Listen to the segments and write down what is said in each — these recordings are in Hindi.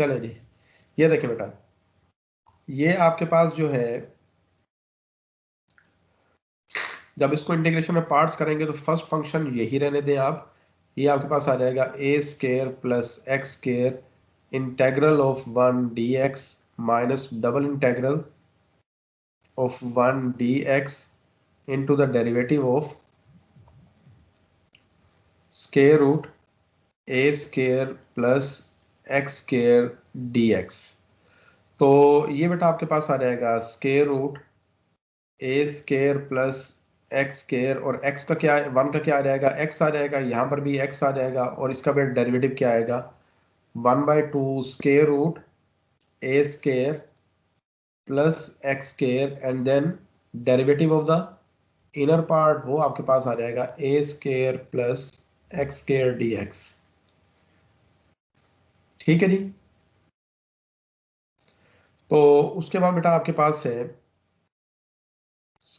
चले जी, ये देखिए बेटा, ये आपके पास जो है, जब इसको इंटीग्रेशन में पार्ट्स करेंगे तो फर्स्ट फंक्शन यही रहने दें आप। ये आपके पास आ जाएगा a square plus x square integral of 1 dx minus double integral of 1 dx into the derivative of square root a square plus x square dx। तो ये बेटा आपके पास आ जाएगा square root a square plus x square, और x का क्या, 1 का क्या आ जाएगा, x आ जाएगा, यहाँ पर भी x आ जाएगा, और इसका भी डेरिवेटिव क्या आएगा, 1/2 square root a square plus x square, and then derivative of the inner part वो आपके पास आ जाएगा a square plus x square d x. ठीक है जी। तो उसके बाद बेटा आपके पास है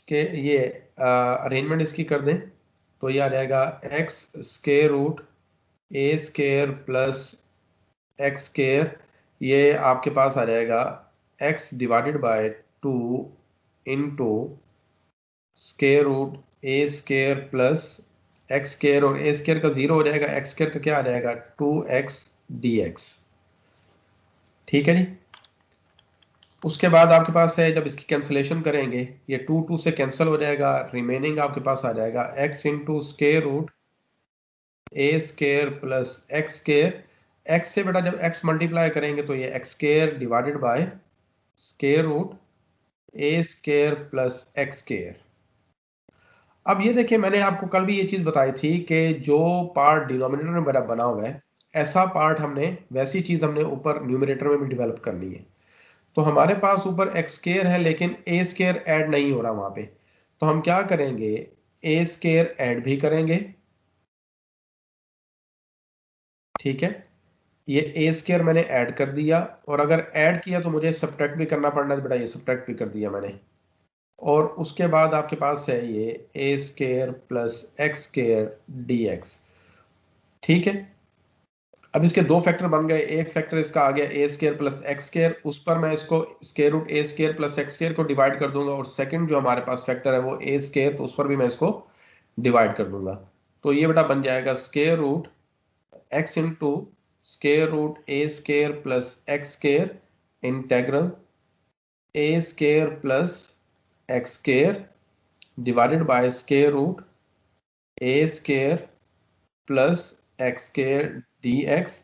ये अरेंजमेंट इसकी कर दें, तो ये आ जाएगा x square root a square plus x square, ये आपके पास आ जाएगा x divided by 2 into square root a square plus x square, और ए स्केयर का 0 हो जाएगा, एक्स स्केयर का क्या आ जाएगा 2x dx। ठीक है जी। उसके बाद आपके पास है, जब इसकी कैंसिलेशन करेंगे ये 2 से कैंसिल हो जाएगा, रिमेनिंग आपके पास आ जाएगा x into square root a square plus x square. X से बेटा जब x मल्टीप्लाई करेंगे तो ये x square divided by square root a square plus x square. अब ये देखिए, मैंने आपको कल भी ये चीज बताई थी कि जो पार्ट डिनोमिनेटर में मेरा बना हुआ है, ऐसा पार्ट हमने, वैसी चीज हमने ऊपर न्यूमरेटर में भी डेवलप करनी है। तो हमारे पास ऊपर एक्स स्केयर है लेकिन ए स्केयर ऐड नहीं हो रहा वहां पे, तो हम क्या करेंगे, ए स्केयर ऐड भी करेंगे। ठीक है, ये ए स्केयर मैंने ऐड कर दिया, और अगर ऐड किया तो मुझे सब्ट्रैक्ट भी करना पड़ना है बेटा, ये सब्ट्रैक्ट भी कर दिया मैंने। और उसके बाद आपके पास है ये a square plus x square d x. ठीक है, अब इसके दो फैक्टर बन गए, एक फैक्टर इसका आ गया ए स्केयर प्लस एक्स स्केयर, उस पर मैं इसको square root a square plus x square को डिवाइड कर दूंगा, और सेकंड जो हमारे पास फैक्टर है वो ए स्केयर, तो उस पर भी मैं इसको डिवाइड कर दूंगा। तो ये बेटा बन जाएगा square root x into square root a square plus x square integral a square plus x square divided by square root a square plus x square d x.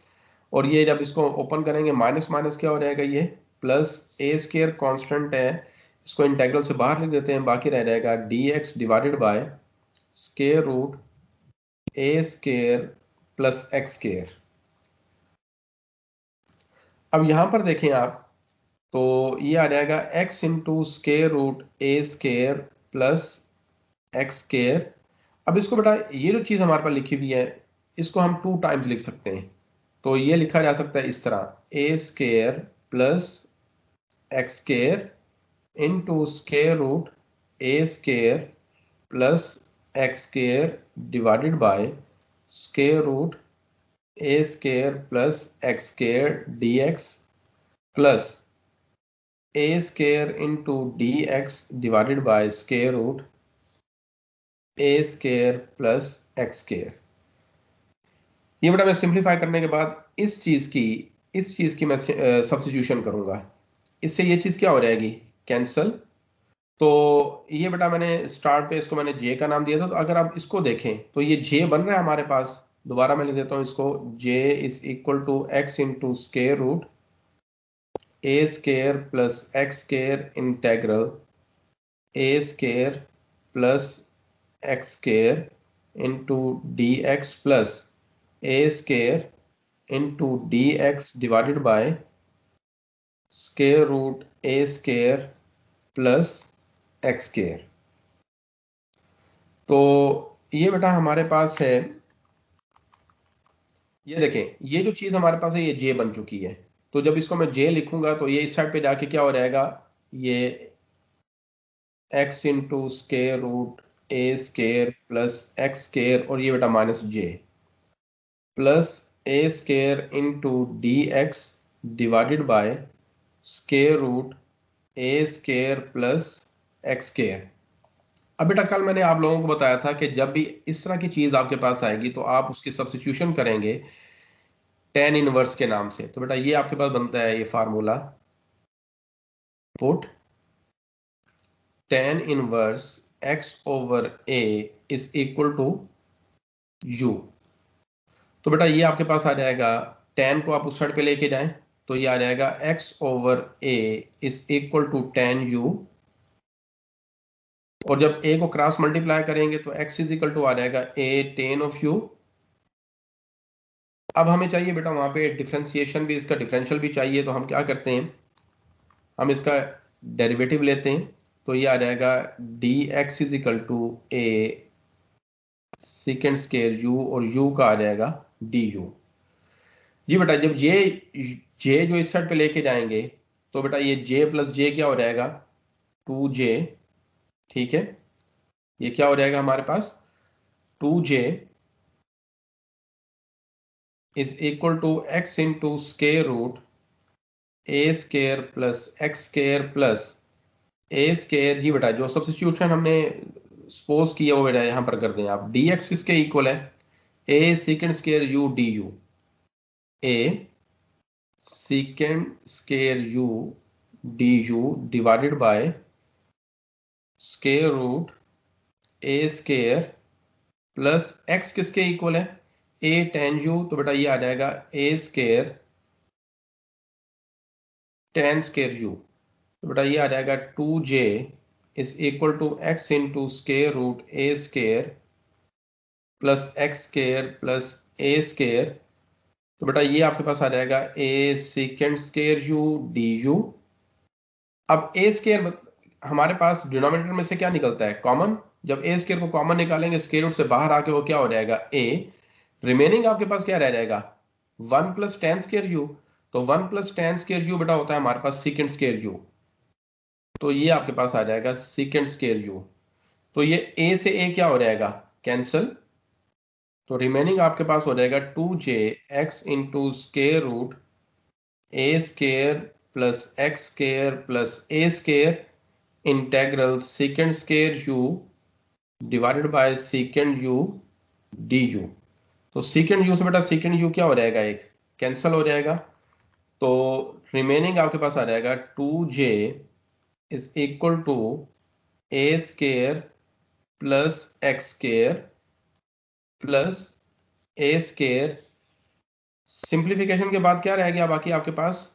और ये जब इसको ओपन करेंगे माइनस माइनस क्या हो जाएगा, ये प्लस ए स्केयर कॉन्स्टेंट है, इसको इंटेग्रल से बाहर लिख देते हैं, बाकी रह जाएगा d x divided by square root a square plus x square. अब यहां पर देखें आप, तो ये आ जाएगा x into square root a square plus x square. अब इसको बेटा, ये जो चीज हमारे पास लिखी हुई है, इसको हम 2 टाइम्स लिख सकते हैं। तो ये लिखा जा सकता है इस तरह, a square plus x square into square root a square plus x square divided by square root a square plus x square d x plus a square into d x divided by square root a square plus x square. ये बेटा मैं सिंप्लीफाई करने के बाद इस चीज की मैं सब्स्टिट्यूशन करूंगा, इससे ये चीज क्या हो जाएगी, कैंसल। तो ये बेटा मैंने स्टार्ट पे इसको मैंने जे का नाम दिया था, तो अगर आप इसको देखें तो ये जे बन रहा है हमारे पास। दोबारा मैं लिख देता हूं इसको, j is equal to x into square root a square plus x square integral a square plus x square into d x plus a square into d x divided by square root a square plus x square. तो ये बेटा हमारे पास है, ये देखें, ये जो चीज हमारे पास है ये जे बन चुकी है। तो जब इसको मैं जे लिखूंगा तो ये इस साइड पे जाके क्या हो जाएगा, ये x into square root a square plus x square, और ये बेटा minus j plus a square into d x divided by square root a square plus x square. अब बेटा कल मैंने आप लोगों को बताया था कि जब भी इस तरह की चीज आपके पास आएगी तो आप उसकी सब्स्टिट्यूशन करेंगे टेन इनवर्स के नाम से। तो बेटा ये आपके पास बनता है ये formula, put tan inverse x over a is equal to u. तो बेटा ये आपके पास आ जाएगा, टेन को आप उस साइड पे लेके जाएं तो ये आ जाएगा x over a is equal to tan u, और जब ए को क्रॉस मल्टीप्लाई करेंगे तो एक्स इज इक्वल टू आ जाएगा ए टेन ऑफ यू। अब हमें चाहिए बेटा वहां पे डिफरेंशिएशन भी, इसका डिफरेंशियल भी चाहिए, तो हम क्या करते हैं, हम इसका डेरिवेटिव लेते हैं। तो ये आ जाएगा d x is equal to a second square u, और यू का आ जाएगा डी यू। जी बेटा जब जे जो इस साइड पे लेके जाएंगे तो बेटा ये जे प्लस जे क्या हो जाएगा, टू जे। ठीक है, ये क्या हो जाएगा हमारे पास, two j is equal to x into square root a square plus x square plus a square. जी बेटा जो सब्स्टिट्यूशन हमने सपोज किया वो बेटा यहां पर कर दें आप, डी एक्स किसके इक्वल है, a second square u d u, a second square u d u divided by square root a square plus x किसके इक्वल है, ए टेन यू। तो बेटा ये आ जाएगा a square tan square u. तो बेटा ये आ जाएगा two j is equal to x into square root a square plus x square plus a square. तो बेटा ये आपके पास आ जाएगा ए second square u d you. अब ए स्केयर हमारे पास डिनोमिनेटर में से क्या निकलता है, कॉमन। जब ए स्केयर को कॉमन निकालेंगे स्केयर रूट से बाहर आके वो क्या हो जाएगा ए, रिमेनिंग आपके पास क्या रह जाएगा, one plus tan square u. तो one plus tan square u बेटा होता है हमारे पास सेकेंड स्केयर यू, तो ये आपके पास आ जाएगा सेकेंड स्केयर यू। तो ये ए से ए क्या हो जाएगा, कैंसल। तो रिमेनिंग आपके पास हो जाएगा two j x into square root a square plus x square plus a square integral second square u divided by second u d u. तो सेकेंड यू से बेटा सेकेंड यू क्या हो जाएगा, एक कैंसल हो जाएगा। तो रिमेनिंग आपके पास आ जाएगा two j is equal to a square plus x square plus a square. Simplification के बाद क्या रह गया बाकी आपके पास,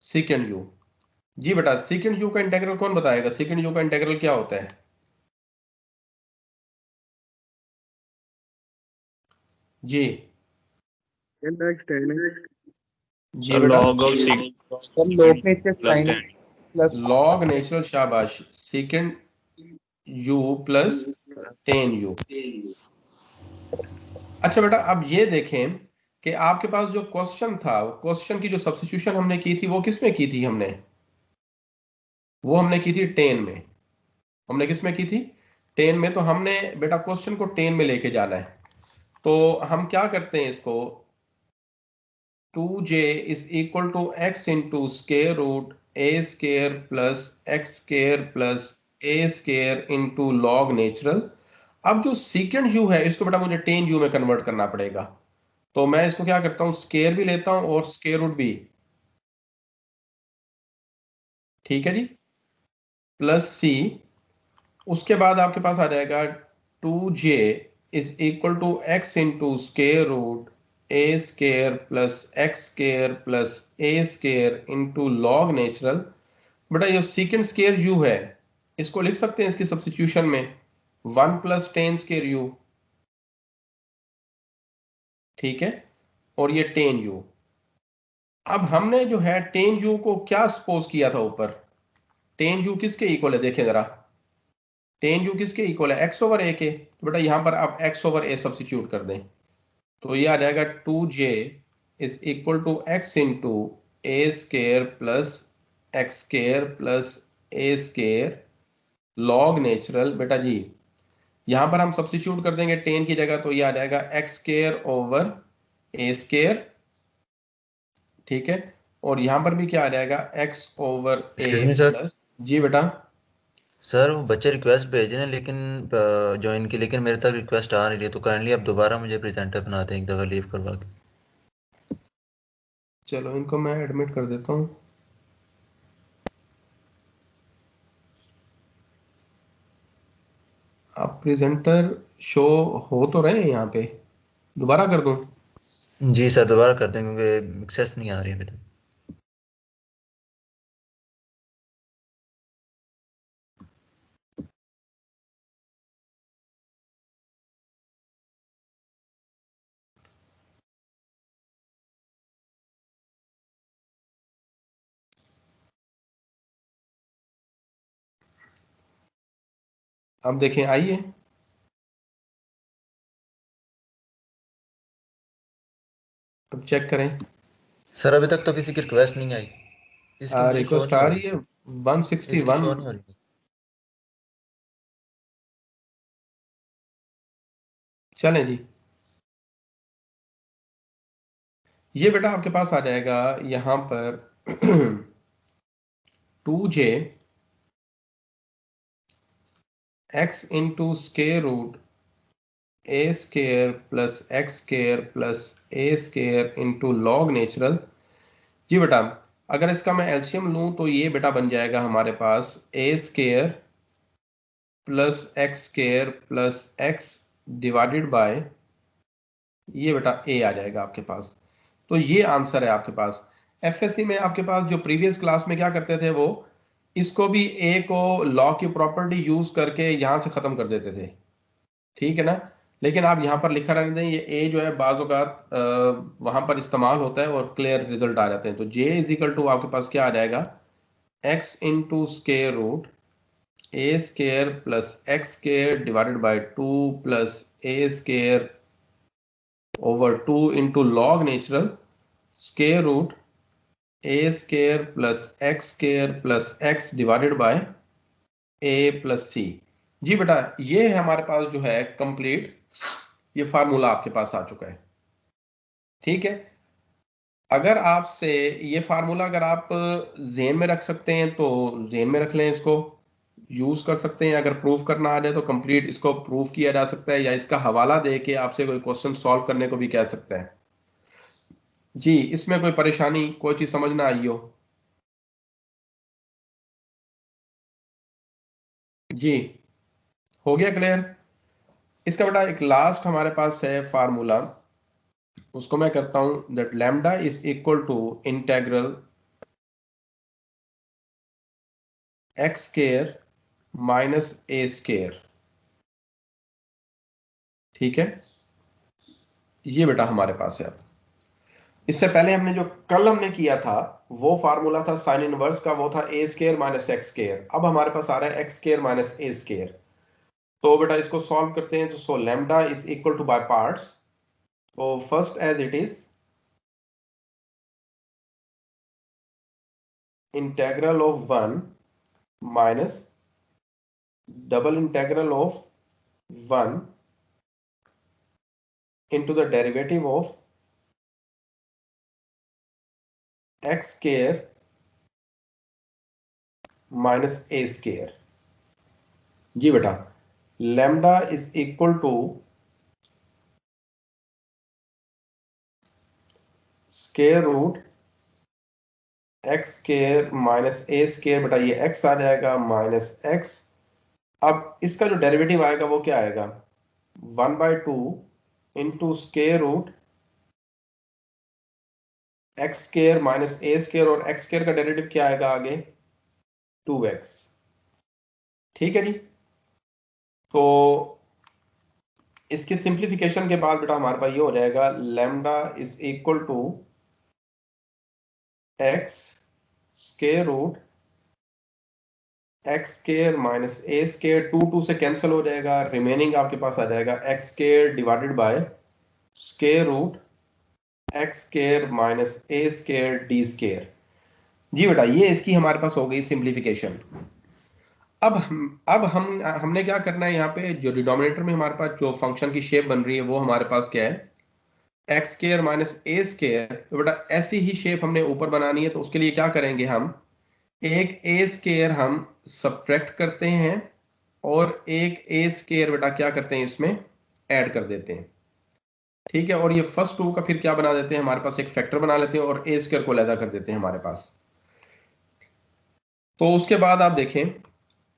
सेकेंड यू। जी बेटा सेकेंड यू का इंटीग्रल कौन बताएगा, सेकेंड यू का इंटीग्रल क्या होता है, जी जी बेटा log of log nature plus sin tan. Plus log natural, शाबाश, second u plus tan u. अच्छा बेटा अब ये देखें कि आपके पास जो क्वेश्चन था, क्वेश्चन की जो सब्स्टिट्यूशन हमने की थी वो किस में की थी, वो हमने की थी टेन में। हमने किस में की थी, टेन में। तो हमने बेटा क्वेश्चन को टेन में लेके जाना है। तो हम क्या करते हैं इसको, two j is equal to x into square root a square plus x square plus a square into log natural. अब जो सेकेंड यू है इसको बेटा मुझे टेन यू में कन्वर्ट करना पड़ेगा। तो मैं इसको क्या करता हूं, स्केयर भी लेता हूं और स्केयर रूट भी, ठीक है जी, प्लस सी। उसके बाद आपके पास आ जाएगा two j is equal to x into square root a square plus x square plus a square into log natural. बेटा ये सेकेंड स्केयर यू है, इसको लिख सकते हैं इसकी सब्स्टिट्यूशन में one plus tan square you, ठीक है, और ये टेन यू। अब हमने जो है टेन यू को क्या सपोज किया था ऊपर, टेन यू किसके इक्वल है, देखें जरा, टेन यू किसके इक्वल है, एक्स ओवर ए के। तो बेटा यहां पर आप एक्स ओवर ए सब्स्टिट्यूट कर दें तो ये आ जाएगा two j is equal to x into a square plus x square plus a square log natural. बेटा जी यहां पर हम सब्स्टिट्यूट कर देंगे टेन की जगह, तो ये आ जाएगा x square over a square ठीक है, और यहाँ पर भी क्या आ जाएगा x over a excuse me sir. Plus, जी बेटा। सर वो बच्चे रिक्वेस्ट भेज रहे हैं लेकिन ज्वाइन की, लेकिन मेरे तक रिक्वेस्ट आ नहीं रही है, तो काइंडली आप दोबारा मुझे प्रेजेंटर बना दें एक दफ़ा लीव करवा के। चलो इनको मैं एडमिट कर देता हूँ। आप प्रेजेंटर शो हो तो रहे हैं यहाँ पे, दोबारा कर दूँ? जी सर दोबारा कर दें क्योंकि एक्सेस नहीं आ रही अभी तक। अब देखें, आइए अब चेक करें। सर अभी तक तो किसी की रिक्वेस्ट नहीं आई, इसकी मुझे शो रिक्वेस्ट नहीं आ हो रही रही है सर। इसकी 161। शो नहीं हो रही। चलें जी, ये बेटा आपके पास आ जाएगा यहाँ पर 2j x into square root a square plus x square plus a square into log natural. जी बेटा, अगर इसका मैं एलसीएम लूं तो ये बेटा बन जाएगा हमारे पास a square plus x square plus x divided by, ये बेटा a आ जाएगा आपके पास। तो ये आंसर है आपके पास। एफएससी में आपके पास जो प्रीवियस क्लास में क्या करते थे, वो इसको भी ए को लॉ की प्रॉपर्टी यूज करके यहां से खत्म कर देते थे, ठीक है ना। लेकिन आप यहां पर लिखा रहने दें, ये ए जो है बाज़ औक़ात वहां पर इस्तेमाल होता है और क्लियर रिजल्ट आ जाते हैं। तो जे इज इक्वल टू आपके पास क्या आ जाएगा, x into square root a square plus x square divided by 2 plus a square over 2 into log natural square root a square plus x divided by a plus c. जी बेटा, ये है हमारे पास जो है कंप्लीट, ये फार्मूला आपके पास आ चुका है, ठीक है। अगर आपसे ये फार्मूला अगर आप जेन में रख सकते हैं तो जेन में रख लें, इसको यूज कर सकते हैं। अगर प्रूफ करना आ जाए तो कंप्लीट इसको प्रूफ किया जा सकता है, या इसका हवाला दे के आपसे कोई क्वेश्चन सॉल्व करने को भी कह सकते हैं। जी, इसमें कोई परेशानी, कोई चीज समझ ना आई हो? जी, हो गया क्लियर? इसका बेटा एक लास्ट हमारे पास है फार्मूला, उसको मैं करता हूं, that lambda is equal to integral x square minus a square, ठीक है। ये बेटा हमारे पास है। अब इससे पहले हमने जो कल हमने किया था वो फार्मूला था साइन इनवर्स का, वो था a square minus x square. अब हमारे पास आ रहा है x square minus a square. तो बेटा इसको सॉल्व करते हैं। तो so lambda is equal to by parts. तो first as it is integral of 1 minus double integral of 1 into the derivative of x square minus a square। जी बेटा, lambda is equal to square root x square minus a square। बेटा ये x आ जाएगा माइनस x। अब इसका जो डेरिवेटिव आएगा वो क्या आएगा, 1/2 into square root x square minus a square, और एक्स स्केयर का डेरिवेटिव क्या आएगा आगे, 2x, ठीक है जी। तो इसकी सिंप्लीफिकेशन के बाद बेटा हमारे पास ये हो जाएगा, lambda is equal to x square root x square minus a square, 2 से कैंसिल हो जाएगा, रिमेनिंग आपके पास आ जाएगा x square divided by square root x square minus a square d square. जी बेटा, ये इसकी हमारे पास हो गई सिंप्लीफिकेशन। अब हम हमने क्या करना है, यहाँ पे जो डिनोमिनेटर में हमारे पास जो फंक्शन की शेप बन रही है वो हमारे पास क्या है, x square minus a square, तो बेटा ऐसी ही शेप हमने ऊपर बनानी है, तो उसके लिए क्या करेंगे हम, एक ए स्केयर हम सब्ट्रैक्ट करते हैं और एक ए स्केयर बेटा क्या करते हैं इसमें ऐड कर देते हैं। ठीक है, और ये फर्स्ट टू का फिर क्या बना देते हैं, हमारे पास एक फैक्टर बना लेते हैं और ए स्केयर को अलग कर देते हैं हमारे पास। तो उसके बाद आप देखें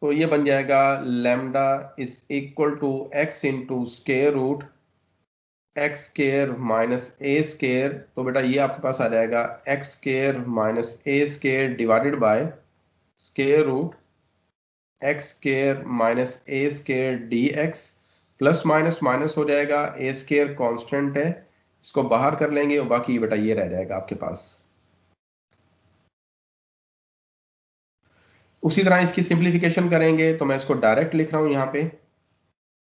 तो ये बन जाएगा lambda is equal to x into square root x square minus a square. तो बेटा ये आपके पास आ जाएगा x square minus a square divided by square root x square minus a square d x. Plus minus minus हो जाएगा, ए स्केयर कांस्टेंट है, इसको बाहर कर लेंगे और बाकी बेटा ये रह जाएगा आपके पास। उसी तरह इसकी सिंप्लीफिकेशन करेंगे तो मैं इसको डायरेक्ट लिख रहा हूं यहां पे,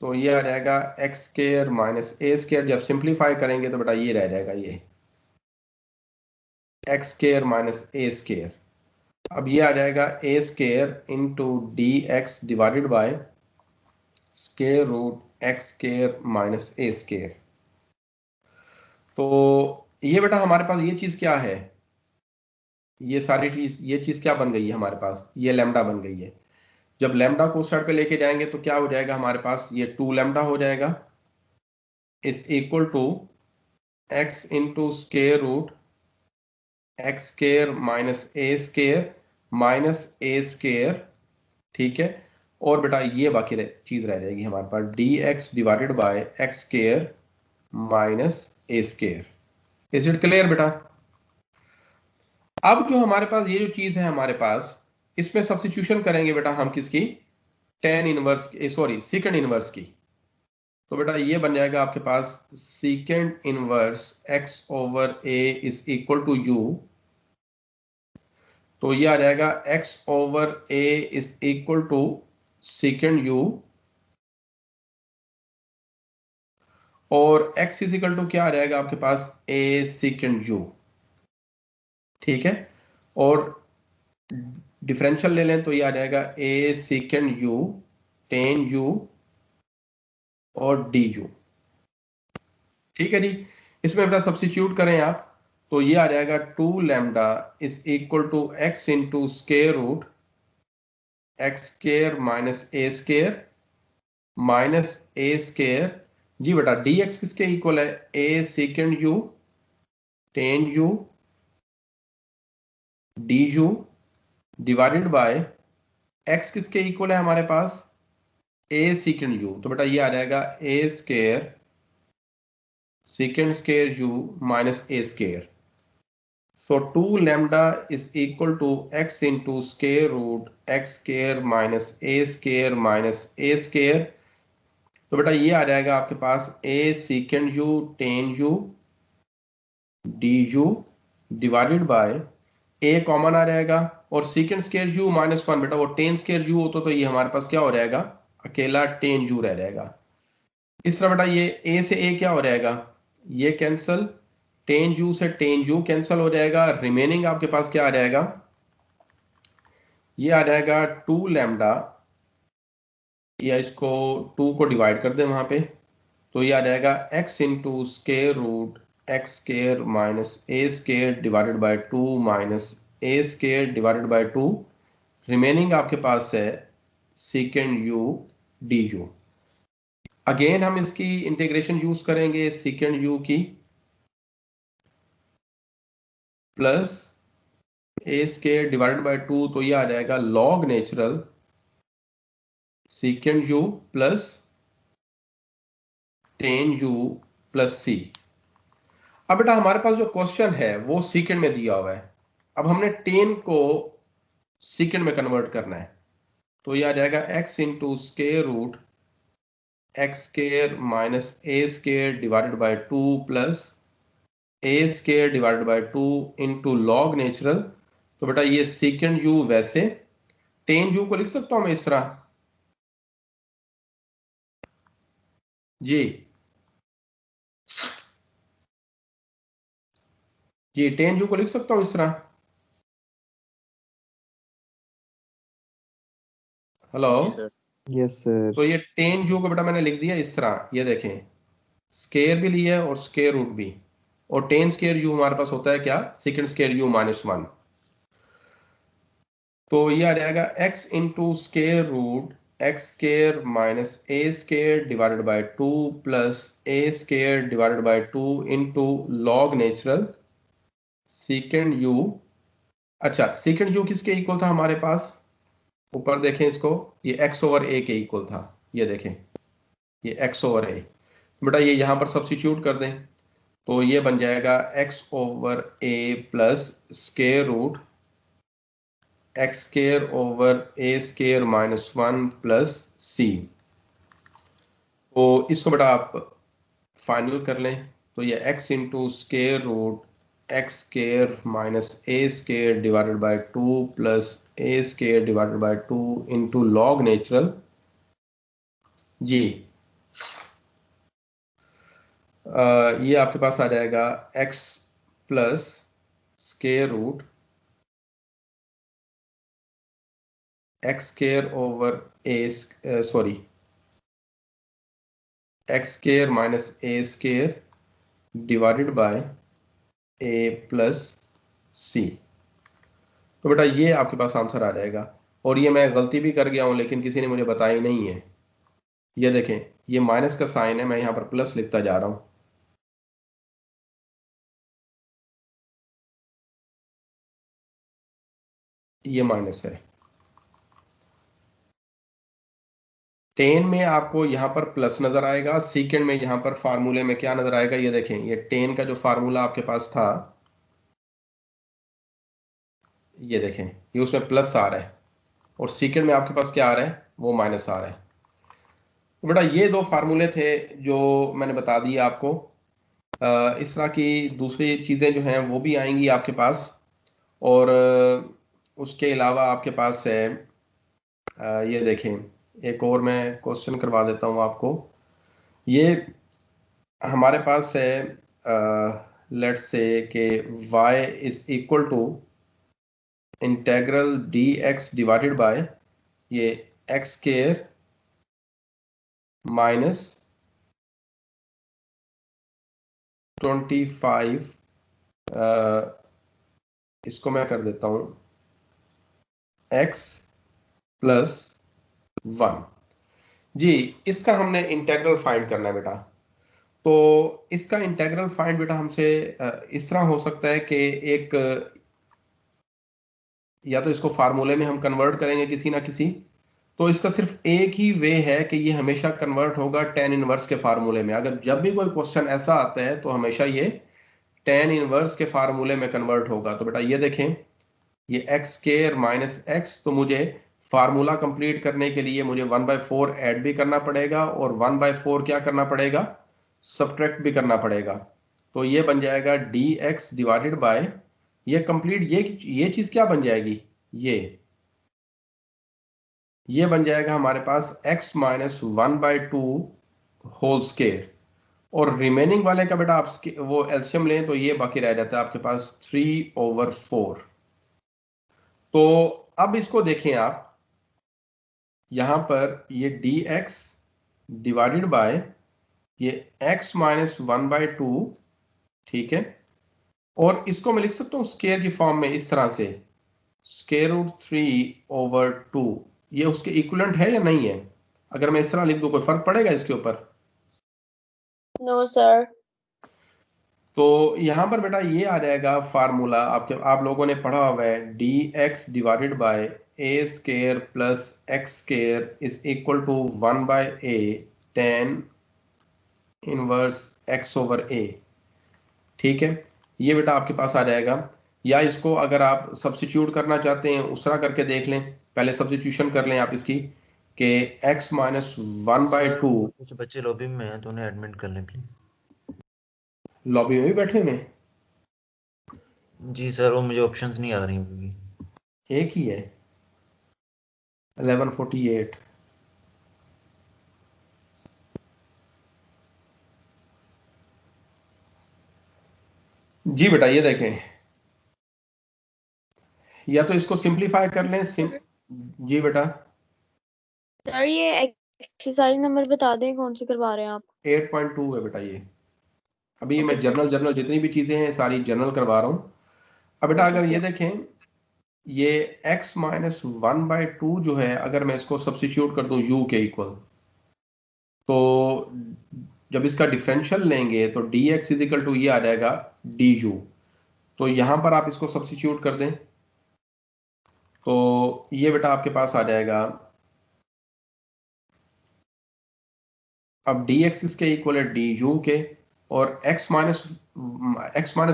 तो ये आ जाएगा x square minus a square. जब सिंप्लीफाई करेंगे तो बेटा ये रह जाएगा ये x square minus a square. अब ये आ जाएगा a square into d x divided by square root x square minus a square. तो ये बेटा हमारे पास ये चीज क्या है, ये सारी चीज, ये चीज क्या बन गई है हमारे पास, ये लैम्डा बन गई है। जब लैम्डा को उस साइड पे लेके जाएंगे तो क्या हो जाएगा हमारे पास, ये 2 लैम्डा हो जाएगा is equal to x into square root x square minus a square minus a square. ठीक है, और बेटा ये बाकी चीज रह जाएगी हमारे पास d x divided by x square minus a square. Is it clear बेटा? अब जो हमारे पास ये जो चीज है हमारे पास, इसमें सब्स्टिट्यूशन करेंगे बेटा हम किसकी, tan inverse, sorry second inverse की। तो बेटा ये बन जाएगा आपके पास second inverse x over a is equal to u. तो ये आ जाएगा x over a is equal to second u, और x इज इक्वल टू क्या आ जाएगा आपके पास a सेकंड u। ठीक है, और डिफरेंशियल ले लें तो ये आ जाएगा a second u tan u और du। ठीक है जी, इसमें बेटा सब्स्टिट्यूट करें आप तो ये आ जाएगा 2 lambda is equal to x into square root x square minus a square minus a square. जी बेटा dx किसके इक्वल है, a second u tan u du divided by x किसके इक्वल है हमारे पास, a सेकंड u। तो बेटा ये आ जाएगा a square second square u minus a square. So 2 lambda is equal to x into square root x square minus a square minus a square. तो बेटा ये आ जाएगा आपके पास a second u tan u du divided by a common आ जाएगा और second square u minus one, बेटा वो टेन स्केयर u होता तो ये हमारे पास क्या हो जाएगा, अकेला टेन u रह जाएगा। इस तरह बेटा ये a से a क्या हो जाएगा, ये कैंसल, टेन u से टेन u कैंसल हो जाएगा, रिमेनिंग आपके पास क्या आ जाएगा, ये आ जाएगा 2 लैम्डा, या इसको 2 को डिवाइड कर दें वहां पे, तो ये आ जाएगा x into square root x square minus a square divided by 2 minus a square divided by 2। Remaining आपके पास है second u d u. Again हम इसकी इंटीग्रेशन यूज करेंगे सेकेंड यू की, plus a square divided by 2, तो ये आ जाएगा log natural second u plus tan u plus c. अब बेटा हमारे पास जो क्वेश्चन है वो सेकेंड में दिया हुआ है, अब हमने टेन को सेकेंड में कन्वर्ट करना है, तो ये आ जाएगा x into square root x square minus a square divided by 2 plus a square divided by 2 into log natural. तो बेटा ये सेकेंड यू, वैसे टेन यू को लिख सकता हूं मैं इस तरह, जी जी टेन यू को लिख सकता हूं इस तरह। हेलो, जी सर। Yes sir. तो ये टेन यू को बेटा मैंने लिख दिया इस तरह, ये देखें स्केयर भी लिया है और स्केयर रूट भी, और टेन स्केयर यू हमारे पास होता है क्या, second square u minus one. तो ये आ जाएगा x into square root x square minus a square divided by two plus a square divided by two into log natural second u. अच्छा, सीकेंड यू किसके इक्वल था हमारे पास, ऊपर देखें इसको, ये x ओवर a के इक्वल था। ये देखें, ये x ओवर a, बेटा ये यहां पर सब्स्टिट्यूट कर दें, तो ये बन जाएगा x over a plus square root x square over a square minus one plus c. तो इसको बेटा आप फाइनल कर लें, तो ये x into square root x square minus a square divided by two plus a square divided by two into log natural जी। ये आपके पास आ जाएगा x plus square root x square over a, sorry, x square minus a square divided by a plus c. तो बेटा ये आपके पास आंसर आ जाएगा, और ये मैं गलती भी कर गया हूं लेकिन किसी ने मुझे बताई नहीं है। ये देखें, ये माइनस का साइन है, मैं यहां पर प्लस लिखता जा रहा हूं। ये माइनस है, टेन में आपको यहां पर प्लस नजर आएगा, सीकेंड में यहां पर फार्मूले में क्या नजर आएगा, ये देखें, ये टेन का जो फार्मूला आपके पास था, ये देखें, ये उसमें प्लस आ रहा है, और सीकेंड में आपके पास क्या आ रहा है, वो माइनस आ रहा है। तो बेटा ये दो फार्मूले थे जो मैंने बता दिए आपको। इस तरह की दूसरी चीज़ें जो हैं वो भी आएंगी आपके पास, और उसके अलावा आपके पास है, ये देखें, एक और मैं क्वेश्चन करवा देता हूँ आपको। ये हमारे पास है, लेट्स से कि y is equal to integral d x divided by ये एक्स स्केयर माइनस 25, इसको मैं कर देता हूँ x प्लस वन जी। इसका हमने इंटेग्रल फाइंड करना है बेटा। तो इसका इंटेग्रल फाइंड बेटा हमसे इस तरह हो सकता है कि एक, या तो इसको फार्मूले में हम कन्वर्ट करेंगे किसी ना किसी, तो इसका सिर्फ एक ही वे है कि ये हमेशा कन्वर्ट होगा टेन इनवर्स के फार्मूले में। अगर जब भी कोई क्वेश्चन ऐसा आता है तो हमेशा ये टेन इनवर्स के फार्मूले में कन्वर्ट होगा। तो बेटा ये देखें, ये एक्स स्केयर माइनस एक्स, तो मुझे फार्मूला कंप्लीट करने के लिए मुझे वन बाय फोर एड भी करना पड़ेगा, और वन बाय फोर क्या करना पड़ेगा, सब्ट्रैक्ट भी करना पड़ेगा। तो ये बन जाएगा डी एक्स डिवाइडेड बाय, ये कंप्लीट, ये चीज क्या बन जाएगी, ये बन जाएगा हमारे पास x minus one by two whole square, और रिमेनिंग वाले का बेटा आप वो एलसीएम लें तो ये बाकी रह जाता है आपके पास 3/4। तो अब इसको देखें आप, यहां पर ये dx डिवाइडेड बाय ये x minus one by to, ठीक है, और इसको मैं लिख सकता हूं स्केयर की फॉर्म में इस तरह से, स्केयर रूट 3/2, ये उसके इक्विवेलेंट है या नहीं है, अगर मैं इस तरह लिख दूं कोई फर्क पड़ेगा इसके ऊपर? No sir. तो यहां पर बेटा ये आ जाएगा फार्मूला, आप लोगों ने पढ़ा हुआ है, d x divided by a square plus x square is equal to one by a tan inverse x over a. ठीक है, ये बेटा आपके पास आ जाएगा, या इसको अगर आप सब्स्टिट्यूट करना चाहते हैं उस तरह करके देख लें, पहले सब्स्टिट्यूशन कर लें आप इसकी, कि x minus one by sir two. कुछ बच्चे लॉबी में हैं तो उन्हें एडमिट कर लें प्लीज। लॉबी में भी बैठे हुए हैं? जी सर, वो मुझे ऑप्शंस नहीं आ रही होगी। एक ही है, 1148। जी बेटा ये देखें, या तो इसको सिंपलीफाई कर लें जी बेटा। सर ये एक्सरसाइज नंबर बता दें कौन सी करवा रहे हैं आप? 8.2 है बेटा ये। अभी ओके मैं सर। जर्नल जितनी भी चीजें हैं सारी जर्नल करवा रहा हूँ। अब बेटा ओके अगर ये सर। देखें, ये x माइनस 1/2 जो है, अगर मैं इसको सब्स्टिट्यूट कर दूं u के इक्वल, तो जब इसका डिफरेंशियल लेंगे तो dx इजिकल टू ये आ जाएगा du। तो यहां पर आप इसको सब्स्टिट्यूट कर दें तो ये बेटा आपके पास आ जाएगा। अब dx इसके इक्वल है du के, और x माइनस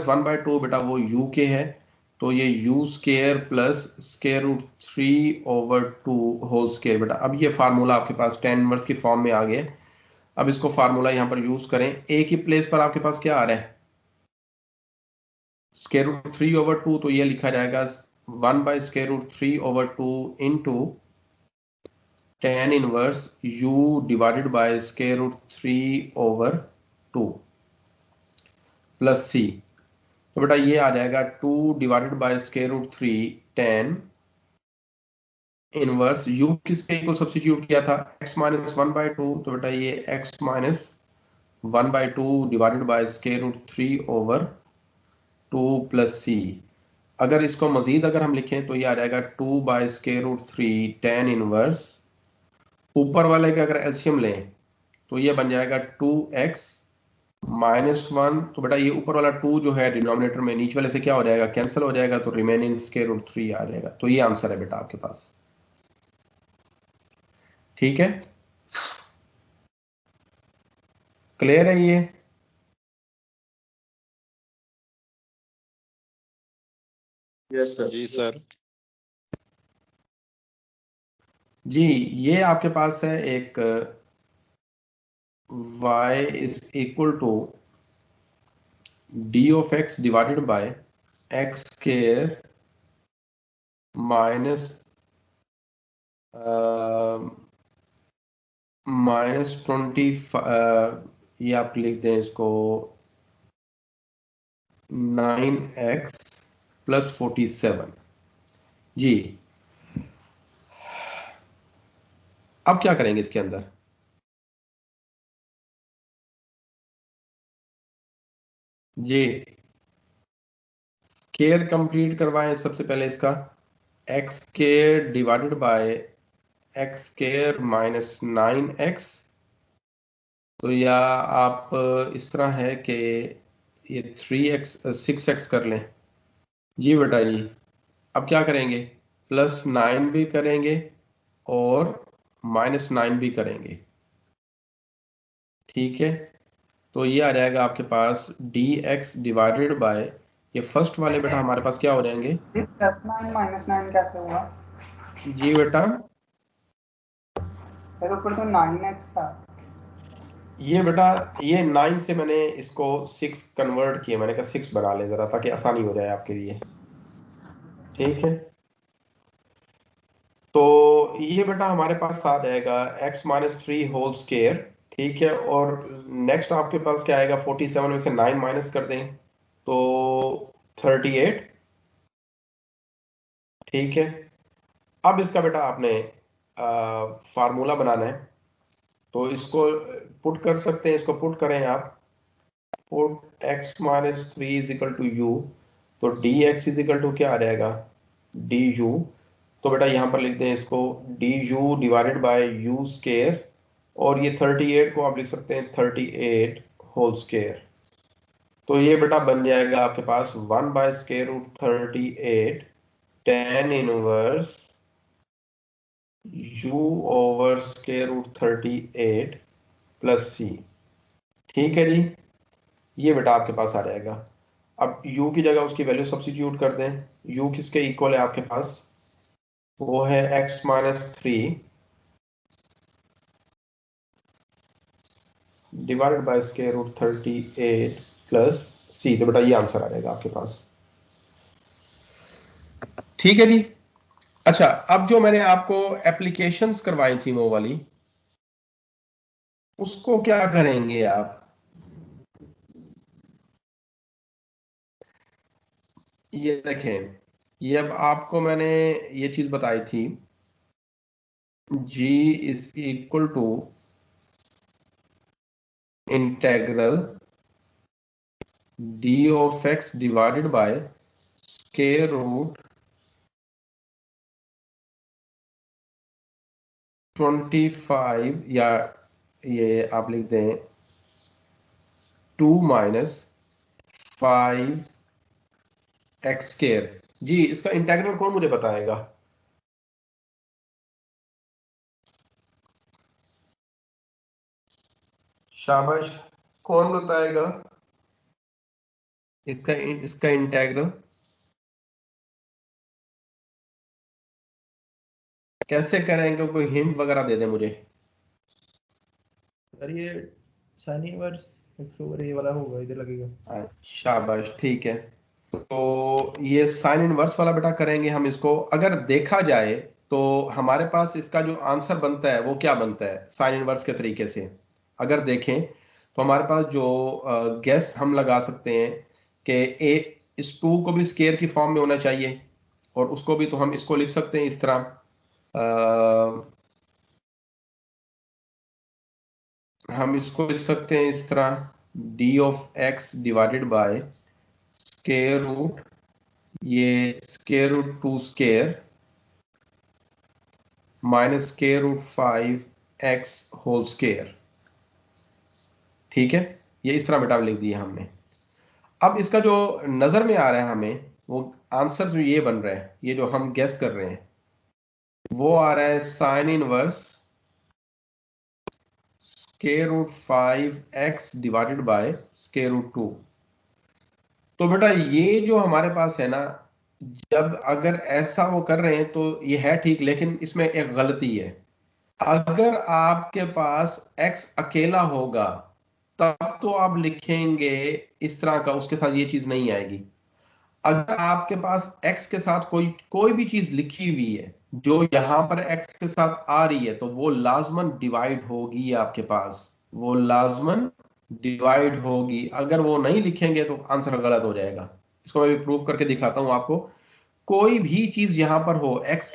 1/2 बेटा वो u के है, तो ये u square plus square root 3/2 whole square. बेटा अब ये फार्मूला आपके पास tan इनवर्स की फॉर्म में आ गया। अब इसको फार्मूला यहां पर यूज करें, a की प्लेस पर आपके पास क्या आ रहा है, स्केयर रूट 3/2, तो ये लिखा जाएगा 1/स्केयर root 3/2 into tan inverse u divided by square root 3/2 plus c। तो बेटा ये आ जाएगा 2 divided by square root 3 tan inverse u किसके इक्वल सब्स्टिट्यूट किया था, x माइनस 1/2, तो बेटा ये x minus 1/2 divided by square root 3/2 plus c। अगर इसको मजीद अगर हम लिखें तो ये आ जाएगा 2/√3 tan इनवर्स, ऊपर वाले का अगर एलसीएम लें तो ये बन जाएगा 2x माइनस 1। तो बेटा ये ऊपर वाला 2 जो है डिनोमिनेटर में, नीचे वाले से क्या हो जाएगा, कैंसिल हो जाएगा, तो रिमेनिंग स्क्वायर रूट 3 आ जाएगा। तो ये आंसर है बेटा आपके पास। ठीक है, क्लियर है ये? Yes sir. जी सर। जी, ये आपके पास है एक y is equal to d of x divided by x square minus -20, ये आप लिख दें इसको 9x प्लस 47। जी, अब क्या करेंगे इसके अंदर, जी स्केयर कंप्लीट करवाएं सबसे पहले इसका, x square divided by x square minus 9x। तो या आप इस तरह है कि ये 3x 6x कर लें। जी बेटा जी, अब क्या करेंगे, +9 भी करेंगे और -9 भी करेंगे। ठीक है, तो ये आ जाएगा आपके पास dx डिवाइडेड बाय, ये फर्स्ट वाले बेटा हमारे पास क्या हो जाएंगे, +9 -9 कैसे हुआ? जी बेटा फिर ऊपर तो 9x था। ये बेटा ये 9 से मैंने इसको 6 कन्वर्ट किया, मैंने कहा 6 बना ले जरा ताकि आसानी हो जाए आपके लिए। ठीक है, तो ये बेटा हमारे पास आ जाएगा x माइनस 3 होल स्केयर। ठीक है, और नेक्स्ट आपके पास क्या आएगा, 47 में से 9 माइनस कर दें तो 38। ठीक है, अब इसका बेटा आपने फार्मूला बनाना है, तो इसको पुट कर सकते हैं, इसको पुट करें आप, put x minus 3 is equal to u, तो dx इज इक्वल टू क्या आ जाएगा, du। तो बेटा यहां पर लिख दें इसको du divided bye u square, और ये 38 को आप लिख सकते हैं 38 होल स्केयर। तो ये बेटा बन जाएगा आपके पास 1/√38 tan inverse u over square root 38 plus c। ठीक है जी, ये बेटा आपके पास आ जाएगा। अब u की जगह उसकी वैल्यू सब्स्टिट्यूट कर दें, u किसके इक्वल है आपके पास, वो है x minus 3 divided by square root 38 plus c। तो बेटा ये आंसर आ जाएगा आपके पास। ठीक है जी। अच्छा, अब जो मैंने आपको एप्लीकेशंस करवाई थी वो वाली, उसको क्या करेंगे आप, ये देखें, ये अब आपको मैंने ये चीज बताई थी g is equal to integral d of x divided by square root 25 या ये आप लिख दें 2 माइनस 5 एक्स स्क्वायर। जी इसका इंटीग्रल कौन मुझे बताएगा? शाबाश, कौन बताएगा इसका इंटीग्रल कैसे करेंगे? कोई हिंट वगैरह दे दे मुझे। सर ये sign inverse x over a वाला होगा, इधर लगेगा। शाबाश, ठीक है। तो ये साइन इनवर्स वाला बेटा करेंगे हम इसको। अगर देखा जाए तो हमारे पास इसका जो आंसर बनता है वो क्या बनता है साइन इनवर्स के तरीके से? अगर देखें तो हमारे पास जो गेस हम लगा सकते हैं कि ए इस 2 को भी स्केयर की फॉर्म में होना चाहिए, और उसको भी तो हम इसको लिख सकते हैं इस तरह, हम इसको लिख सकते हैं इस तरह, d of x divided by square root, ये square root 2 square minus square root 5x whole square. ठीक है, ये इस तरह बेटा लिख दिया हमने। अब इसका जो नजर में आ रहा है हमें वो आंसर जो ये बन रहा है, ये जो हम गेस कर रहे हैं वो आ रहा है sine inverse square root 5x divided by square root 2। तो बेटा ये जो हमारे पास है ना, जब अगर ऐसा वो कर रहे हैं तो ये है ठीक, लेकिन इसमें एक गलती है। अगर आपके पास x अकेला होगा तब तो आप लिखेंगे इस तरह का, उसके साथ ये चीज नहीं आएगी। अगर आपके पास x के साथ कोई कोई भी चीज लिखी हुई है जो यहां पर x के साथ आ रही है तो वो लाजमन डिवाइड होगी आपके पास, वो लाजमन डिवाइड होगी। अगर वो नहीं लिखेंगे तो आंसर गलत हो जाएगा। इसको मैं भी प्रूफ करके दिखाता हूं आपको। कोई भी चीज यहां पर हो x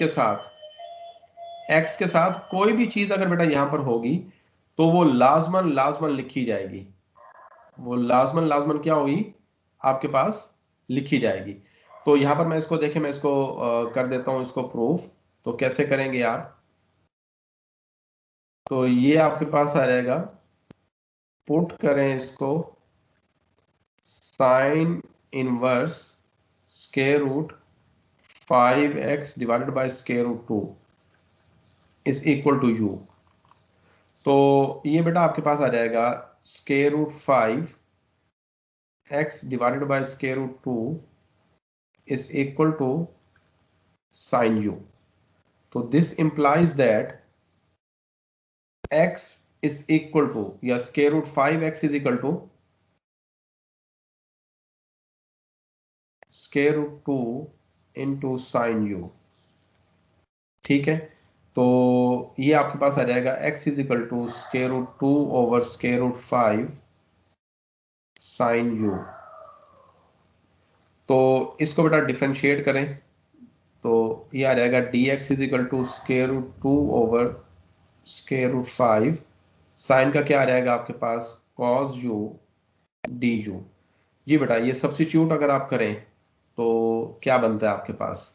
के साथ कोई भी चीज अगर बेटा यहां पर होगी तो वो लाजमन लाजमन लिखी जाएगी, वो लाजमन लाजमन क्या होगी आपके पास लिखी जाएगी। तो यहां पर मैं इसको देखें, मैं इसको कर देता हूं इसको प्रूफ। तो कैसे करेंगे आप? तो ये आपके पास आ जाएगा, पुट करें इसको sine inverse square root 5x divided by square root 2 is equal to u। तो ये बेटा आपके पास आ जाएगा square root 5x divided by square root 2 is equal to sin u. So this implies that x is equal to, या square root 5x is equal to square root 2 into sin u। ठीक है, तो ये आपके पास आ जाएगा x is equal to square root 2 over square root 5 sin u। तो इसको बेटा डिफरेंशिएट करें तो ये आ जाएगा dx is equal to square root 2 over square root 5 sign का क्या आ जाएगा आपके पास cos u du। जी बेटा ये सब्स्टिट्यूट अगर आप करें तो क्या बनता है आपके पास?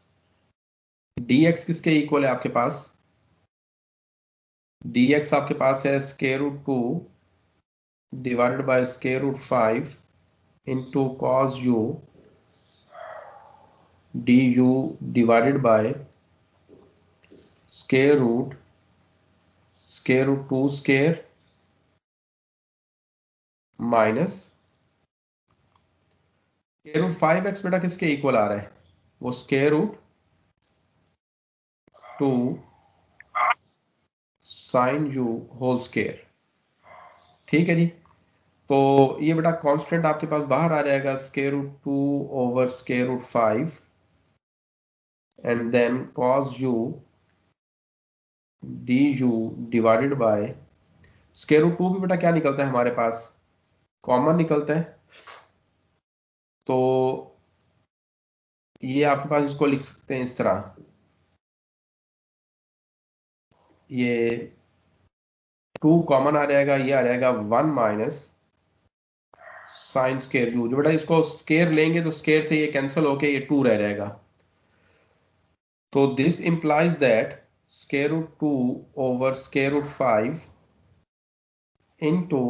dx किसके इक्वल है आपके पास? dx आपके पास है square root 2 divided by square root 5 into cos u du divided by square root 2 square minus square root 5x बेटा किसके इक्वल आ रहा है? वो square root 2 sine u whole square. ठीक है जी, तो ये बेटा कांस्टेंट आपके पास बाहर आ जाएगा square root 2 over square root 5 and then cos u du divided by square root 2 भी बेटा क्या निकलता है हमारे पास? कॉमन निकलता है। तो ये आपके पास इसको लिख सकते हैं इस तरह, ये 2 कॉमन आ जाएगा, ये आ जाएगा 1 माइनस साइन स्केयर यू। जो बेटा इसको स्केयर लेंगे तो स्केयर से ये कैंसिल होके ये 2 रह जाएगा। तो this implies that square root 2 over square root 5 into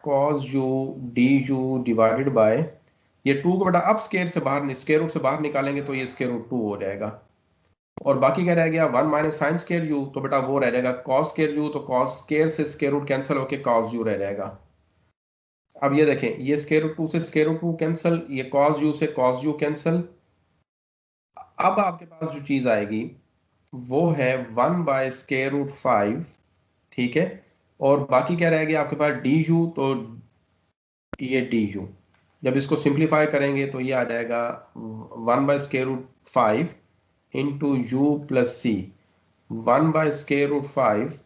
cos u du divided by ये 2 को बेटा अब स्केयर रूट से बाहर निकालेंगे तो ये स्केयर रूट 2 हो जाएगा। और बाकी क्या रह गया 1 माइनस साइन स्केयर यू, तो बेटा वो रह जाएगा cos स्केयर यू, तो cos स्केयर से स्केयर रूट कैंसिल होके cos u रह जाएगा। अब ये देखें, ये स्केयर रूट 2 से स्केयर रूट 2 कैंसिल, ये cos u से cos u कैंसिल। अब आपके पास जो चीज आएगी वो है 1 बाय स्केयर रूट 5, ठीक है। और बाकी क्या रह गया आपके पास डी यू, तो ये डी यू जब इसको सिंप्लीफाई करेंगे तो ये आ जाएगा 1 by square root 5 into u plus c. 1 by square root 5,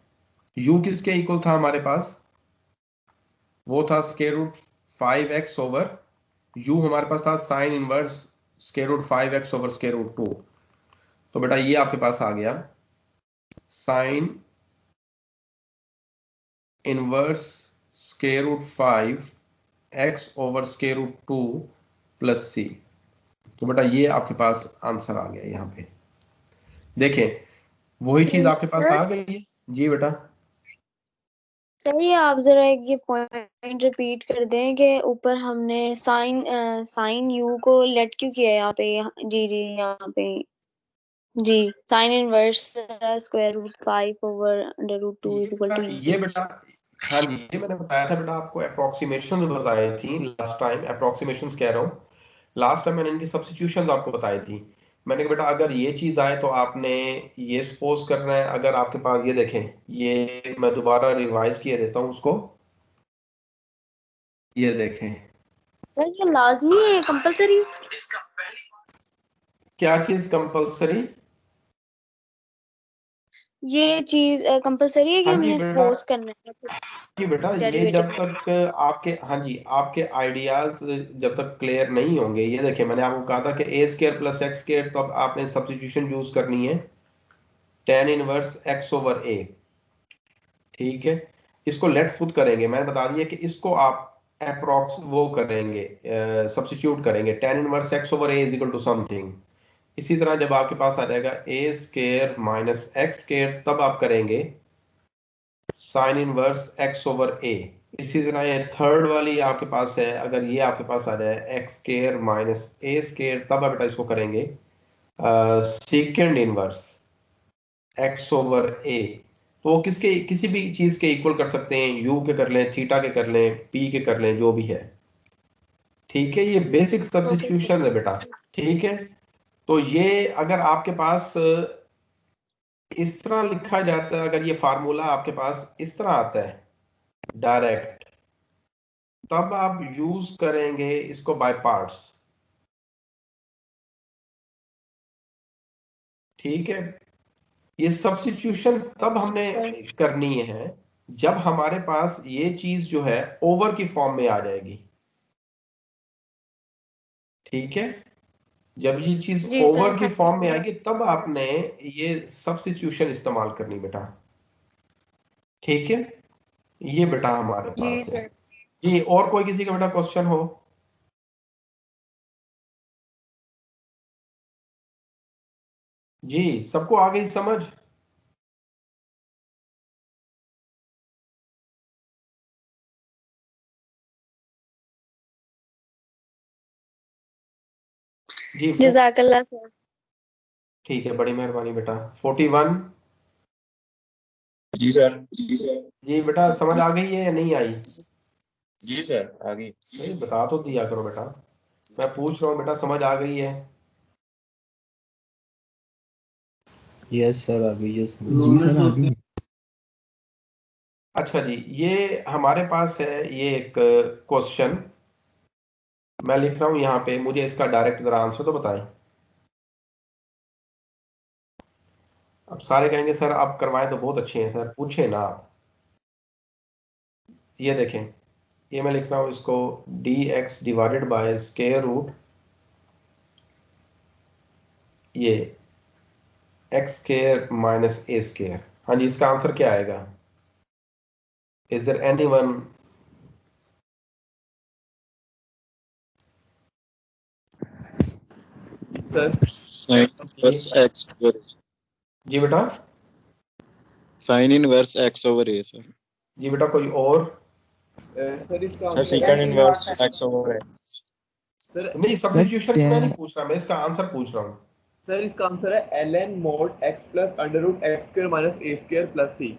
u किसके इक्वल था हमारे पास, वो था square root 5x over you हमारे पास था sine inverse square root 5x over square root 2। तो बेटा ये आपके पास आ गया sine inverse square root 5x over square root 2 plus c. तो बेटा ये आपके पास आंसर आ गया। यहाँ पे देखें वही चीज आपके पास आ गई है। जी बेटा सर ये आप जरा एक ये पॉइंट रिपीट कर दें कि ऊपर हमने साइन यू को लेट क्यों किया है यहाँ पे। जी जी यहाँ पे जी sine inverse square root 5 over under root 2 is equal to ये बेटा हाँ जी, ये मैंने बताया था बेटा आपको, अप्रोक्सीमेशन बताई थी लास्ट टाइम। अप्रोक्सीमेशंस कह रहा हूँ, लास्ट टाइम मैंने इनकी सब्स्टिट्यूशंस आपको बताई थी। मैंने कहा बेटा अगर ये चीज आए तो आपने ये सपोज करना है। अगर आपके पास ये देखें, ये मैं दोबारा रिवाइज किए देता हूँ उसको, ये देखें सर ये लाजमी है कंपलसरी। क्या चीज कंपलसरी। ये चीज कंपलसरी है कि हाँ जी हमने बेटा, सपोज करना है जी बेटा ये जब डेरिवेटिव। तक आपके, हाँ जी आपके आइडियाज जब तक क्लियर नहीं होंगे। ये देखिए मैंने आपको कहा था कि ए स्केयर प्लस एक्स स्केयर, तो अब आपने सब्स्टिट्यूशन यूज करनी है tan inverse x over a, ठीक है। इसको लेट खुद करेंगे, मैंने बता दिया कि इसको आप अप्रोक्स वो करेंगे, सब्स्टिट्यूट करेंगे tan inverse x over a is equal to something. इसी तरह जब आपके पास आ जाएगा a square minus x square, तब आप करेंगे sine inverse x over a। इसी तरह ये थर्ड वाली आपके पास है, अगर ये आपके पास आ जाए x square minus a square, तब आप बेटा इसको करेंगे second inverse x over a। तो वो किसके किसी भी चीज के इक्वल कर सकते हैं, u के कर लें, थीटा के कर लें, p के कर लें, जो भी है, ठीक है। ये बेसिक सब्स्टिट्यूशन है बेटा, ठीक है। तो ये अगर आपके पास इस तरह लिखा जाता है, अगर ये फार्मूला आपके पास इस तरह आता है डायरेक्ट, तब आप यूज करेंगे इसको बाय पार्ट्स, ठीक है। ये सब्स्टिट्यूशन तब हमने करनी है जब हमारे पास ये चीज जो है ओवर की फॉर्म में आ जाएगी, ठीक है। जब ये चीज जी सर ओवर की फॉर्म में आएगी तब आपने ये सब्स्टिट्यूशन इस्तेमाल करनी बेटा, ठीक है। ये बेटा हमारे जी पास है। सर। जी और कोई किसी का बेटा क्वेश्चन हो। जी सबको आ गई समझ। जी जज़ाकल्लाह सर। ठीक है, बड़ी मेहरबानी बेटा। 41 जी सर। जी सर। जी बेटा समझ आ गई है या नहीं आई। जी सर आ गई। नहीं बता तो दिया करो बेटा, मैं पूछ रहा हूँ बेटा समझ आ गई है। यस सर आ गई। यस जी सर आ गई। अच्छा जी, ये हमारे पास है ये एक क्वेश्चन, मैं लिख रहा हूं यहाँ पे, मुझे इसका डायरेक्ट जरा आंसर तो बताएं। अब सारे कहेंगे सर आप करवाए तो बहुत अच्छे हैं सर, पूछे ना आप। ये देखें, ये मैं लिख रहा हूं इसको dx divided by square root ये x square minus a square. हाँ जी, इसका आंसर क्या आएगा? Is there anyone? Sir sine inverse x over जी बेटा, sine inverse x over a sir. जी बेटा, कोई और? सर इसका sir answer second inverse x over है। सर नहीं, सब्स्टिट्यूशन की मैं नहीं पूछ रहा, मैं इसका आंसर पूछ रहा हूँ। सर इसका आंसर है ln mod x plus under root x square minus a square plus c.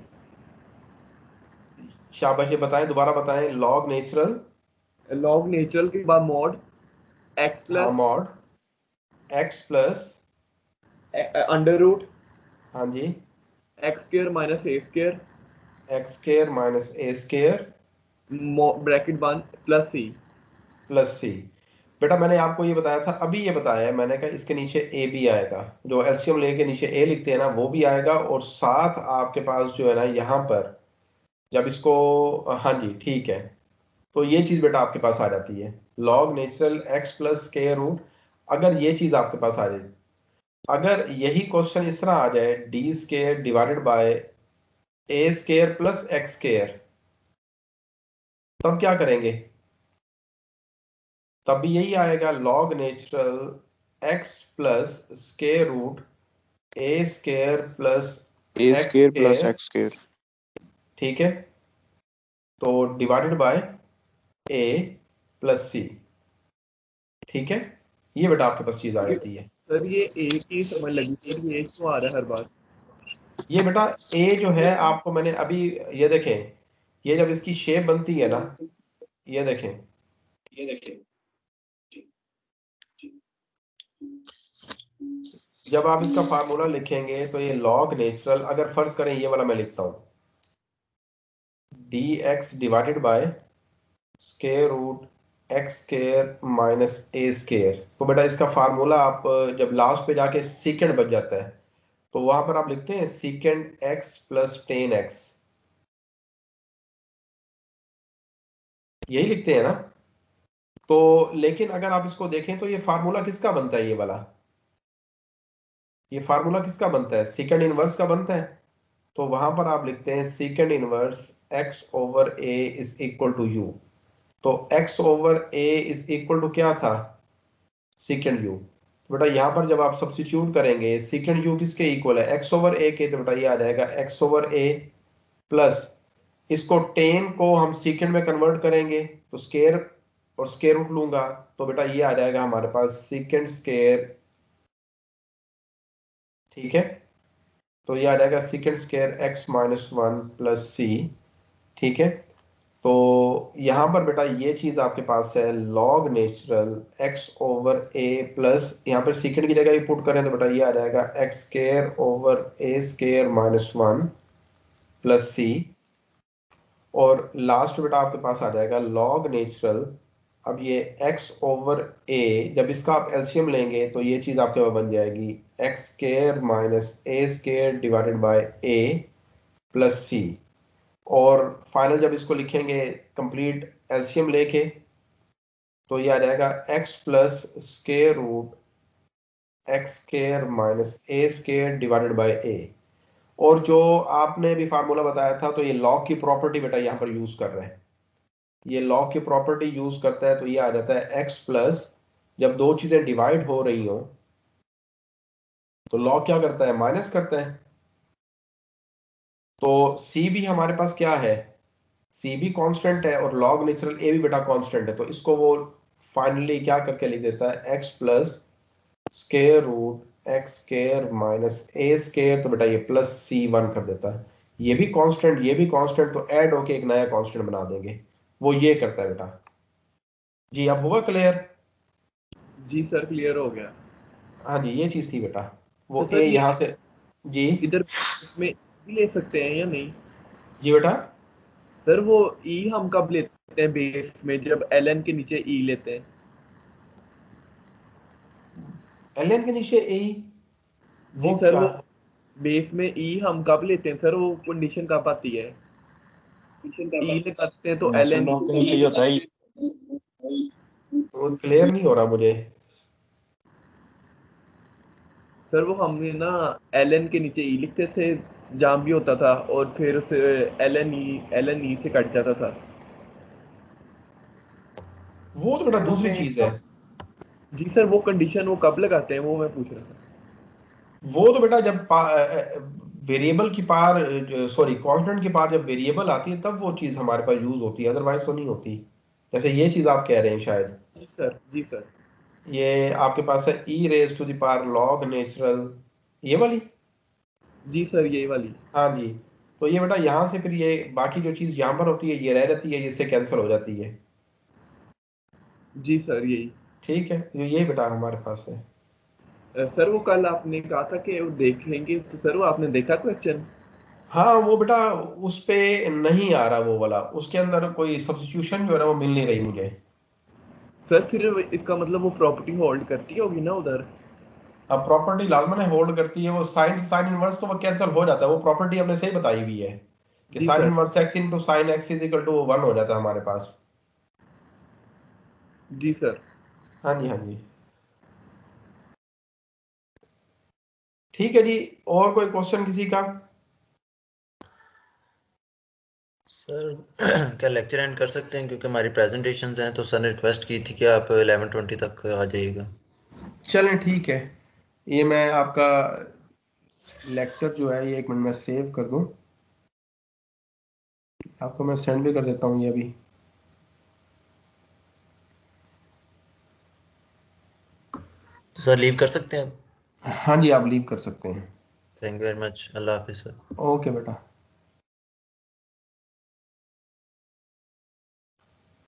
शाबाश, ये बताएं, दोबारा बताएं। लॉग नेचुरल, लॉग नेचुरल के बाद mod x हाँ, plus mod x plus, under root हाँ जी, x square minus a square x square minus a square bracket बंद प्लस सी। Plus c. बेटा मैंने आपको ये बताया था, अभी ये बताया है मैंने, कहा इसके नीचे ए भी आएगा, जो एलसीएम लेके नीचे ए लिखते हैं ना, वो भी आएगा, और साथ आपके पास जो है ना यहाँ पर जब इसको, हाँ जी ठीक है, तो ये चीज बेटा आपके पास आ जाती है, log natural x plus square root. अगर ये चीज आपके पास आ जाए, अगर यही क्वेश्चन इस तरह आ जाए, d square divided by a square plus x square, तब क्या करेंगे? तब भी यही आएगा, log natural x plus square root a square plus a x square plus square, x square. ठीक है, तो divided by a plus c, ठीक है, ये बेटा आपके पास चीज आ जाती है। सर ये एक ही समझ लगी सर, ये एक तो आ रहा है हर बार। ये बेटा ए जो है, आपको मैंने अभी, ये देखें, ये जब इसकी शेप बनती है ना, ये देखें, ये देखें, जब आप इसका फार्मूला लिखेंगे तो ये लॉग नेचुरल, अगर फर्ज करें ये वाला मैं लिखता हूं, d x divided by square root x square minus a square, तो बेटा इसका फार्मूला आप जब लास्ट पे जाके सीकेंड बच जाता है, तो वहां पर आप लिखते हैं सीकेंड एक्स प्लस टेन एक्स, यही लिखते हैं ना। तो लेकिन अगर आप इसको देखें तो ये फार्मूला किसका बनता है, ये वाला, ये फार्मूला किसका बनता है? सेकंड इनवर्स का बनता है। तो वहां पर आप लिखते हैं second inverse x over a is equal to u. तो x over a is equal to क्या था? Second u. तो बेटा यहां पर जब आप सब्स्टिट्यूट करेंगे, सेकंड यू किसके इक्वल है? एक्स ओवर ए के, तो बेटा ये आ जाएगा एक्स ओवर ए प्लस, इसको टेन को हम सेकंड में कन्वर्ट करेंगे तो स्केयर और स्केयर रूट लूंगा, तो बेटा ये आ जाएगा हमारे पास सेकंड स्केयर, ठीक है, तो ये आ जाएगा second square x minus one plus c, ठीक है। तो यहां पर बेटा ये चीज आपके पास है, log natural x over a plus, यहाँ पर सेकंड की जगह पुट करें तो बेटा ये आ जाएगा x square over a square minus one plus c, और लास्ट बेटा आपके पास आ जाएगा लॉग नेचुरल, अब ये x ओवर a, जब इसका आप एलसीएम लेंगे तो ये चीज आपके पास बन जाएगी x square minus a square divided by a plus c, और फाइनल जब इसको लिखेंगे कंप्लीट एलसीएम लेके, तो ये आ जाएगा x plus square root x square minus a square divided by a। और जो आपने भी फार्मूला बताया था, तो ये लॉग की प्रॉपर्टी बेटा यहाँ पर यूज कर रहे हैं, ये लॉग की प्रॉपर्टी यूज करता है, तो ये आ जाता है x प्लस, जब दो चीजें डिवाइड हो रही हो तो लॉग क्या करता है? माइनस करता है। तो c भी हमारे पास क्या है? c भी कांस्टेंट है, और लॉग नेचुरल a भी बेटा कांस्टेंट है, तो इसको वो फाइनली क्या करके लिख देता है? x plus square root x square minus a square, तो बेटा ये प्लस c1 कर देता है, ये भी कांस्टेंट ये भी कांस्टेंट, तो ऐड होके एक नया कांस्टेंट बना देंगे, वो ये करता है बेटा। जी अब हुआ क्लियर? जी सर क्लियर हो गया। हाँ जी, ये चीज थी बेटा, वो सर ए ये यहाँ से, जी इधर इसमें भी ले सकते हैं या नहीं? जी बेटा, सर वो ई हम कब लेते हैं बेस में, जब ln के नीचे ई लेते हैं? एलएन के नीचे ए, जी वो सर क्या? वो बेस में ई हम कब लेते हैं सर, वो कंडीशन कब आती है? ई लगाते हैं तो नेचुरल ln लॉग के नीचे ही होता है। वो क्लियर नहीं हो रहा मुझे। सर वो हमने ना ln के नीचे ई लिखते थे जहाँ भी होता था, और फिर उसे ln e से कट जाता था। वो तो बेटा दूसरी चीज है। जी सर, वो कंडीशन वो कब लगाते हैं वो मैं पूछ रहा था। वो तो बेटा जब वेरिएबल की पार, सॉरी कांस्टेंट की पार जब वेरिएबल आती है तब वो चीज हमारे पास यूज होती है, अदरवाइज तो नहीं होती। जैसे ये चीज आप कह रहे हैं शायद, जी सर, जी सर। ये आपके पास है e raise to the power log natural, ये वाली। जी सर, यही वाली। हाँ जी। तो ये बेटा यहाँ से फिर ये बाकी जो चीज यहाँ पर होती है ये रह जाती है, इससे कैंसिल हो जाती है। जी सर, यही। ठीक है, तो ये बेटा हमारे पास है। सर वो कल आपने कहा था कि वो देखेंगे, तो सर वो आपने देखा क्वेश्चन? हाँ वो बेटा उस पे नहीं आ रहा वो वाला, उसके अंदर कोई सब्स्टिट्यूशन जो है ना वो मिल नहीं रही मुझे। सर फिर इसका मतलब वो प्रॉपर्टी होल्ड करती होगी ना उधर? अब प्रॉपर्टी लाजमन है होल्ड करती है, वो साइन साइन इनवर्स तो वो कैंसिल हो जाता है, वो प्रॉपर्टी हमने सही बताई हुई है कि जी sine sir. Inverse x into sine x is equal to 1 हो जाता है हमारे पास। जी सर। हाँ जी, हाँ जी। ठीक है जी, और कोई क्वेश्चन किसी का? सर क्या लेक्चर एंड कर सकते हैं, क्योंकि हमारी प्रेजेंटेशंस हैं, तो सर ने रिक्वेस्ट की थी कि आप 11:20 तक आ जाइएगा। चलें ठीक है, ये मैं आपका लेक्चर जो है ये 1 मिनट में सेव कर दूं, आपको मैं सेंड भी कर देता हूँ ये अभी। तो सर लीव कर सकते हैं आप? हाँ जी, आप लीव कर सकते हैं। Thank you very much. Allah हाफिज़ सर। ओके बेटा।